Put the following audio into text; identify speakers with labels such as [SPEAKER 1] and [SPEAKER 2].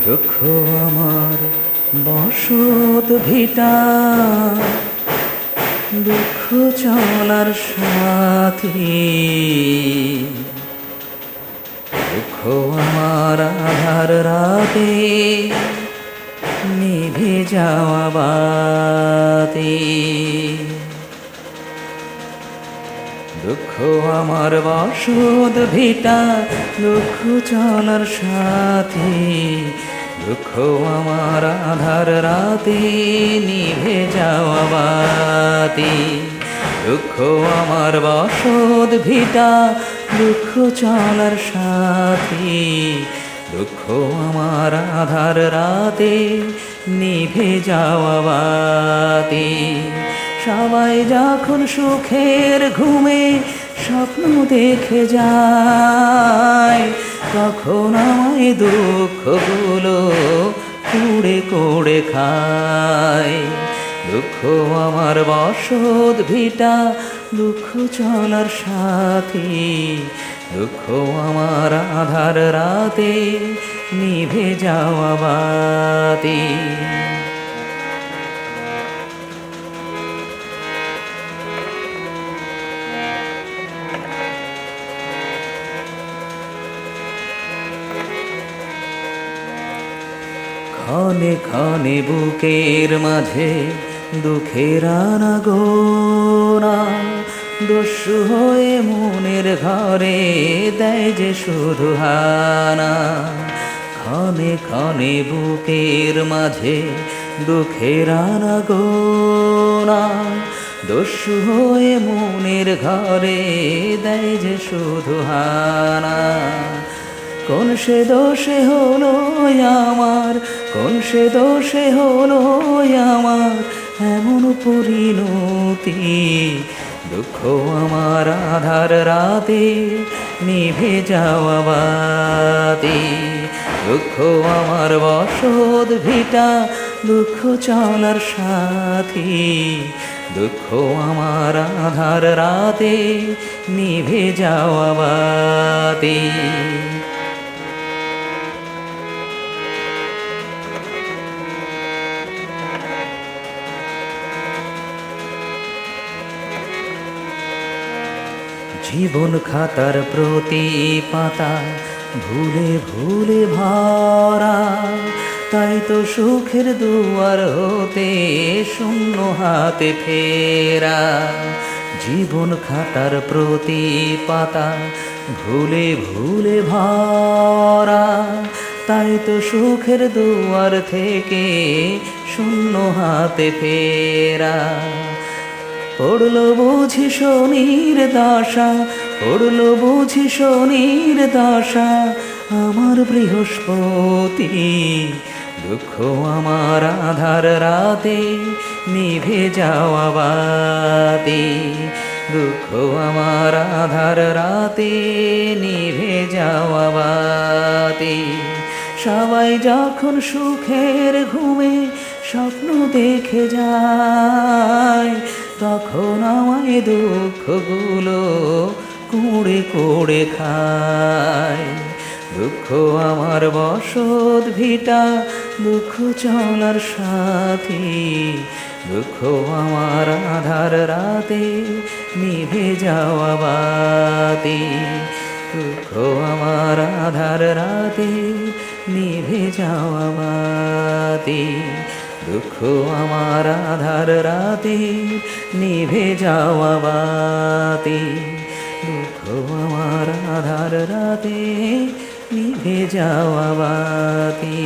[SPEAKER 1] দুঃখ আমার বসত ভিটা, দুঃখ চলার সাথী। দুঃখ আমার আধার রাতে নিভে যাওয়া বাতি। দুঃখ আমার বসত ভিটা, দুঃখ চলার সাথী। দুঃখ আমার আধার রাতে নিভে যাওয়া বাতি। দুঃখ আমার বসত ভিটা, দুঃখ চলার সাথী। দুঃখ আমার আধার রাতে নিভে যাওয়া বাতি। সবাই যখন সুখের ঘুমে স্বপ্ন দেখে যায়, তখন আমায় দুঃখগুলো কুড়ে কুড়ে খায়। দুঃখ আমার বসত ভিটা, দুঃখ চলার সাথী। দুঃখ আমার আধার রাতে নিভে যাওয়া বাতি। ক্ষণে ক্ষণে বুকের মাঝে দুঃখের আনাগোনা, দস্যু হয়ে মনের ঘরে দেয় যে শুধু হানা। ক্ষণে ক্ষণে বুকের মাঝে দুঃখের আনাগোনা, দস্যু হয়ে মনের ঘরে দেয় যে শুধু হানা। কোন সে দোষে হলো আমার, কোন সে দোষে হলো আমার এমন পরিণতি। দুঃখ আমার আধার রাতে নিভে যাওয়া বাতি। দুঃখ আমার বসত ভিটা, দুঃখ চলার সাথী। দুঃখ আমার আধার রাতে নিভে যাওয়া বাতি। জীবন খাতার প্রতি পাতা ভুলে ভুলে ভরা, তাই তো সুখের দুয়ার হতে শূন্য হাতে ফেরা। জীবন খাতার প্রতি পাতা ভুলে ভুলে ভরা, তাই তো সুখের দুয়ার থেকে শূন্য হাতে ফেরা। পড়লো বুঝি শনির দশা, পড়লো বুঝি শনির দশা আমার বৃহস্পতি। দুঃখ আমার আধার রাতে নিভে যাওয়া বাতি। দুঃখ আমার আধার রাতে নিভে যাওয়া বাতি। সবাই যখন সুখের ঘুমে স্বপ্ন দেখে যায়, তখন আমায় দুঃখগুলো কুড়ে কুড়ে খায়। দুঃখ আমার বসত ভিটা, দুঃখ চলার সাথী। দুঃখ আমার আধার রাতে নিভে যাওয়া বাতি। দুঃখ আমার আধার রাতে নিভে যাওয়া বাতি। দুঃখ আমার আধার রাতে নিভে যাওয়া বাতি। দুঃখ আমার আধার রাতে নিভে যাওয়া বাতি।